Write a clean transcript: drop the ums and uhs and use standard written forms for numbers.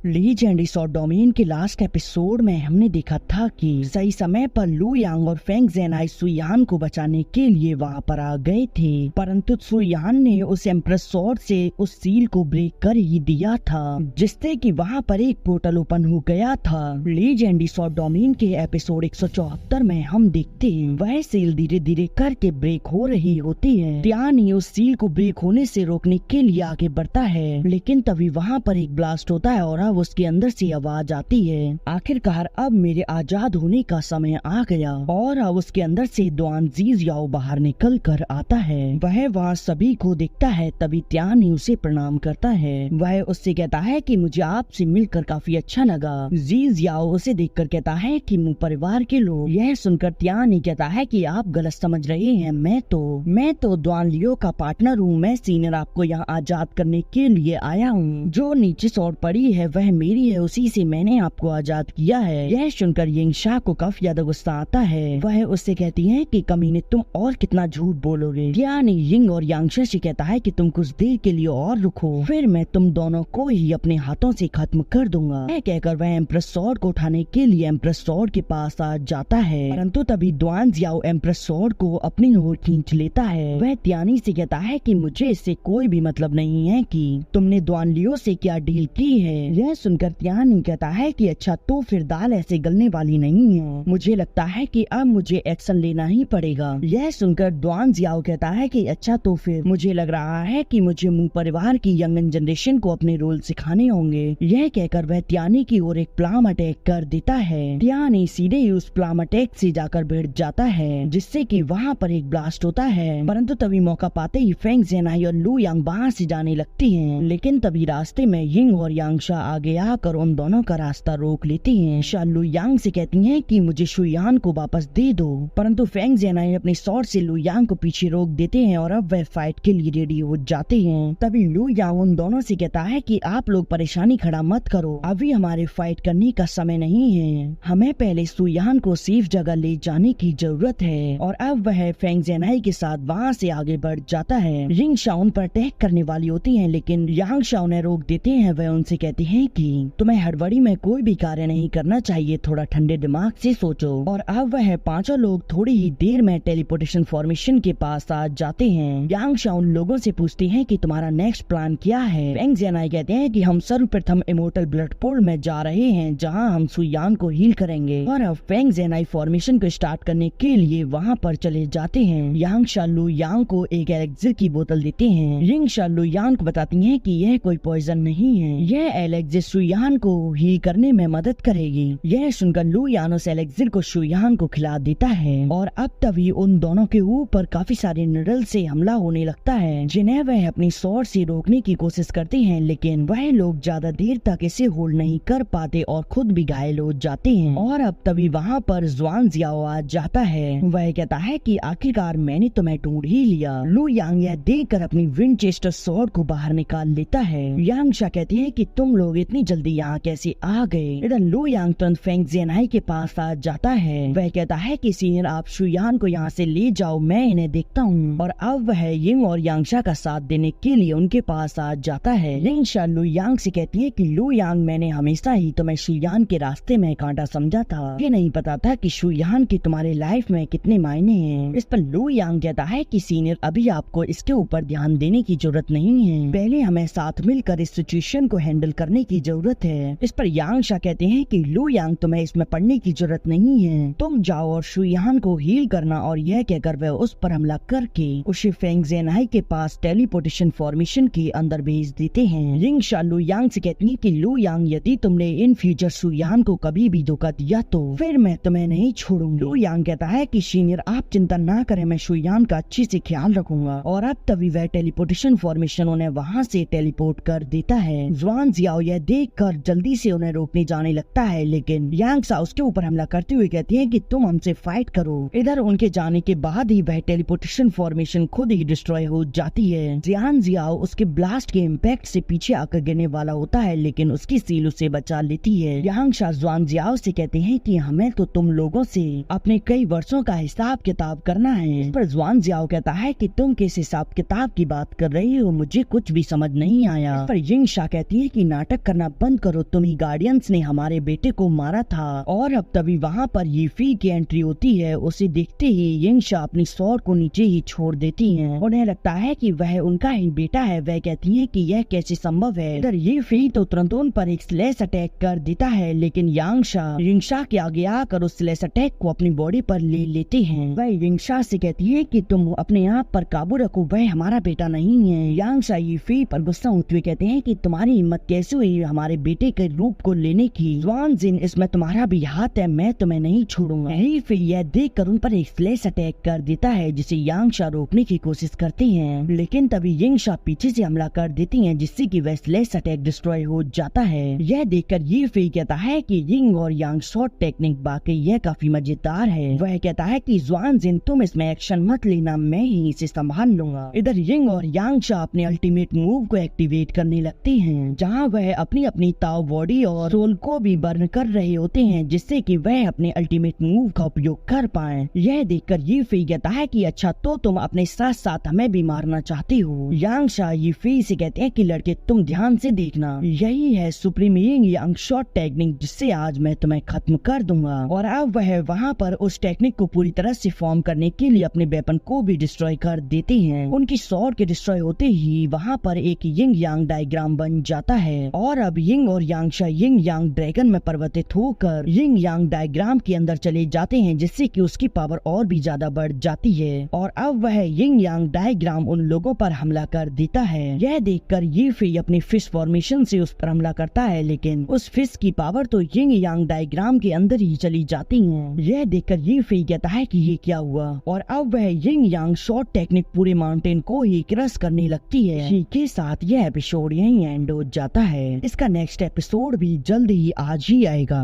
Legendary shot domain के last episode में हमने देखा था कि सही समय पर लू यांग और फेंग जेनाई सुयान को बचाने के लिए वहां पर आ गए थे, परंतु सुयान ने उस एम्प्रेस स्वॉर्ड से उस सील को ब्रेक कर ही दिया था, जिससे कि वहां पर एक पोर्टल ओपन हो गया था। लीजेंडरी शॉट डोमेन के एपिसोड 174 में हम देखते हैं वह सील धीरे धीरे करके ब्रेक हो रही होती है। टियानी उस सील को ब्रेक होने से रोकने के लिए आगे बढ़ता है, लेकिन तभी वहाँ पर एक ब्लास्ट होता है और अब उसके अंदर से आवाज आती है, आखिरकार अब मेरे आजाद होने का समय आ गया। और अब उसके अंदर से दुआन जीज याओ बाहर निकल कर आता है। वह वहाँ सभी को देखता है, तभी त्यानी उसे प्रणाम करता है। वह उससे कहता है कि मुझे आपसे मिलकर काफी अच्छा लगा। जीज याओ उसे देखकर कहता है कि मुँह परिवार के लोग। यह सुनकर त्यानी कहता है कि आप गलत समझ रहे हैं, मैं तो दुआन लियो का पार्टनर हूँ। मैं सीनियर आपको यहाँ आजाद करने के लिए आया हूँ। जो नीचे सौर पड़ी है वह मेरी है, उसी से मैंने आपको आजाद किया है। यह सुनकर यिंगशा को काफी ज्यादा गुस्सा आता है। वह उससे कहती है कि कमीने तुम और कितना झूठ बोलोगे। यानी यिंग और यांगशा से कहता है कि तुम कुछ देर के लिए और रुको, फिर मैं तुम दोनों को ही अपने हाथों से खत्म कर दूंगा। यह कहकर वह एम्प्रेस स्वॉर्ड को उठाने के लिए एम्प्रेस स्वॉर्ड के पास आ जाता है, परंतु तभी दुआन जियाओ एम्प्रेस स्वॉर्ड को अपनी ओर खींच लेता है। वह त्यानी से कहता है कि मुझे इससे कोई भी मतलब नहीं है कि तुमने दुआन लियो से क्या डील की है। यह सुनकर त्यानी कहता है कि अच्छा, तो फिर दाल ऐसे गलने वाली नहीं है। मुझे लगता है कि अब मुझे एक्शन लेना ही पड़ेगा। यह सुनकर दुआन जियाओ कहता है कि अच्छा, तो फिर मुझे लग रहा है कि मुझे मुंह परिवार की यंगन जनरेशन को अपने रोल सिखाने होंगे। यह कहकर वह त्यानी की ओर एक प्लाम अटैक कर देता है। त्यानी सीधे ही उस प्लाम अटैक से जाकर बैठ जाता है, जिससे कि वहाँ पर एक ब्लास्ट होता है, परंतु तभी मौका पाते ही फेंग जेनाई और लू यांग वहाँ से जाने लगती हैं। लेकिन तभी रास्ते में यिंग और यांगशा आगे आकर उन दोनों का रास्ता रोक लेती हैं। शा लू यांग से कहती हैं कि मुझे शुयान को वापस दे दो, परंतु फेंग जेनाई अपने स्वॉर्ड से लू यांग को पीछे रोक देते हैं और अब वह फाइट के लिए रेडी हो जाते हैं। तभी लू यांग उन दोनों से कहता है कि आप लोग परेशानी खड़ा मत करो, अभी हमारे फाइट करने का समय नहीं है। हमें पहले सुयान को सेफ जगह ले जाने की जरूरत है। और अब वह फेंग जेनाई के साथ वहाँ से आगे बढ़ जाता है। यिंग शा उन पर अटैक करने वाली होती है, लेकिन यांग शा उन्हें रोक देते हैं। वह उनसे कहते हैं कि तुम्हें हड़बड़ी में कोई भी कार्य नहीं करना चाहिए, थोड़ा ठंडे दिमाग से सोचो। और अब वह पांचों लोग थोड़ी ही देर में टेलीपोर्टेशन फॉर्मेशन के पास आ जाते हैं। यांग शा उन लोगों से पूछती है कि तुम्हारा नेक्स्ट प्लान क्या है। फेंग जेनाई कहते हैं कि हम सर्वप्रथम इमोर्टल ब्लड पूल में जा रहे हैं, जहाँ हम सुयान को हील करेंगे। और अब फेंग जेनाई फॉर्मेशन को स्टार्ट करने के लिए वहाँ पर चले जाते हैं। यांग शा लू यांग को एक एलेक्सिर की बोतल देते हैं। यिंग शा लू यांग को बताती हैं कि यह कोई पॉइजन नहीं है, यह एलेक्सिर सुयान को हील करने में मदद करेगी। यह सुनकर लू यान उस एलेक्सिर को सुयान को खिला देता है। और अब तभी उन दोनों के ऊपर काफी सारे निडल से हमला होने लगता है, जिन्हें वह अपनी स्वॉर्ड से रोकने की कोशिश करते हैं, लेकिन वह लोग ज्यादा देर तक इसे होल्ड नहीं कर पाते और खुद भी घायल हो जाते हैं। और अब तभी वहाँ पर जुआन जियाओ आ जाता है। वह कहता है कि आखिरकार मैंने तुम्हें ढूंढ ही लिया। लू यांग यह देखकर अपनी विंचेस्टर स्वॉर्ड को बाहर निकाल लेता है। यांगशा कहती है कि तुम लोग इतनी जल्दी यहाँ कैसे आ गए। इधर लू यांग तुरंत फेंग जेनाई के पास आ जाता है। वह कहता है कि सीनियर आप शुयान को यहाँ से ले जाओ, मैं इन्हें देखता हूँ। और अब वह यिंग और यांगशा का साथ देने के लिए उनके पास आ जाता है। यिंगशा लू यांग से कहती है कि लू यांग, मैंने हमेशा ही तुम्हें शुयान के रास्ते में कांटा समझा था, ये नहीं पता था कि शुयान के तुम्हारे लाइफ में कितने मायने हैं। इस पर लू यांग कहता है कि सीनियर अभी आपको इसके ऊपर ध्यान देने की जरूरत नहीं है, पहले हमें साथ मिलकर इस सिचुएशन को हैंडल करने की जरूरत है। इस पर यांगशा कहते हैं कि लू यांग, तुम्हें इसमें पढ़ने की जरूरत नहीं है, तुम जाओ और शुयान को हील करना। और यह कहकर वह उस पर हमला करके उसे फेंग जेनाई के पास टेलीपोर्टेशन फॉर्मेशन के अंदर भेज देते हैं। यिंगशा लू यांग से कहती है कि लू यांग, यदि तुमने इन फ्यूचर शुयान को कभी भी धोखा दिया तो फिर मैं तुम्हें नहीं छोड़ूंगा। लू यांग कहता है कि सीनियर आप चिंता ना करें, मैं शुयान का अच्छे से ख्याल रखूंगा। और अब तभी वह टेलीपोर्टेशन फॉर्मेशन उन्हें वहाँ से टेलीपोर्ट कर देता है। जुआन जियाओ यह देखकर जल्दी से उन्हें रोकने जाने लगता है, लेकिन यांगशा उसके ऊपर हमला करते हुए कहती है कि तुम हमसे फाइट करो। इधर उनके जाने के बाद ही वह टेलीपोर्टेशन फॉर्मेशन खुद ही डिस्ट्रॉय हो जाती है। जियान जियाओ उसके ब्लास्ट के इम्पैक्ट से पीछे आकर गिरने वाला होता है, लेकिन उसकी सील उसे बचा लेती है। यांगशा जुआन जियाओ से कहते हैं कि हमें तो तुम लोगों से अपने कई वर्षों का हिसाब किताब करना है। इस पर जुआन जियाओ कहता है कि तुम किस हिसाब किताब की बात कर रही हो, मुझे कुछ भी समझ नहीं आया। इस पर यिंगशा कहती है कि नाटक करना बंद करो, तुम्ही गार्डियंस ने हमारे बेटे को मारा था। और अब तभी वहाँ पर ये फी की एंट्री होती है। उसे देखते ही यिंगशा अपनी स्वॉर्ड को नीचे ही छोड़ देती हैं। उन्हें लगता है कि वह उनका ही बेटा है। वह कहती हैं कि यह कैसे संभव है। इधर ये फी तो तुरंत उन पर एक स्लैश अटैक कर देता है, लेकिन यिंगशा के आगे आकर उस स्लैश अटैक को अपनी बॉडी पर ले लेते हैं। वह यिंगशा से कहती है कि तुम अपने आप पर काबू रखो, वह हमारा बेटा नहीं है। यिंगशा ये फी पर गुस्सा होते हुए कहते हैं कि तुम्हारी हिम्मत कैसे हुई हमारे बेटे के रूप को लेने की। ज़ुआन जिन, इसमें तुम्हारा भी हाथ है, मैं तुम्हें नहीं छोड़ूंगा। यही फी यह देख कर उन पर एक स्लैश अटैक कर देता है, जिसे यिंगशा रोकने की कोशिश करते हैं, लेकिन तभी यिंगशा पीछे से हमला कर देती है, जिससे कि वह स्लैश अटैक डिस्ट्रॉय हो जाता है। यह देखकर ये फी कहता है कि यिंग और यांग शॉट टेक्निक वाकई यह काफी मजेदार है। वह कहता है कि ज़ुआन जिन, तुम इसमें एक्शन मत लेना, मैं ही इसे संभाल लूंगा। इधर यिंग और यांगशा अपने अल्टीमेट मूव को एक्टिवेट करने लगते हैं, जहाँ वह अपनी अपनी ताओ बॉडी और सोल को भी बर्न कर रहे होते हैं, जिससे कि वह अपने अल्टीमेट मूव का उपयोग कर पाए। यह देखकर ये फी कहता है कि अच्छा, तो तुम अपने साथ साथ हमें भी मारना चाहती हो। यांगशा ये फी से कहते हैं कि लड़के, तुम ध्यान से देखना, यही है सुप्रीम यिंग यांग शॉट टेक्निक, जिससे आज मैं तुम्हें खत्म कर दूंगा। और अब वह वहाँ पर उस टेक्निक को पूरी तरह से फॉर्म करने के लिए अपने वेपन को भी डिस्ट्रॉय कर देते हैं। उनकी स्वॉर्ड के डिस्ट्रॉय होते ही वहाँ पर एक यिंग यांग डायग्राम बन जाता है, और अब यिंग और यांगशा यिंग यांग ड्रैगन में परिवर्तित होकर यिंग यांग डायग्राम के अंदर चले जाते हैं, जिससे कि उसकी पावर और भी ज्यादा बढ़ जाती है। और अब वह यिंग यांग डायग्राम उन लोगों पर हमला कर देता है। यह देखकर ये फी अपनी फिश फॉर्मेशन से उस पर हमला करता है, लेकिन उस फिश की पावर तो यिंग यांग डायग्राम के अंदर ही चली जाती है। यह देखकर ये फी कहता है कि ये क्या हुआ, और अब वह यिंग यांग शॉट टेक्निक पूरे माउंटेन को ही क्रश करने लगती है। इसी के साथ यह एपिसोड यहीं एंड हो जाता है। इसका नेक्स्ट एपिसोड भी जल्द ही आज ही आएगा।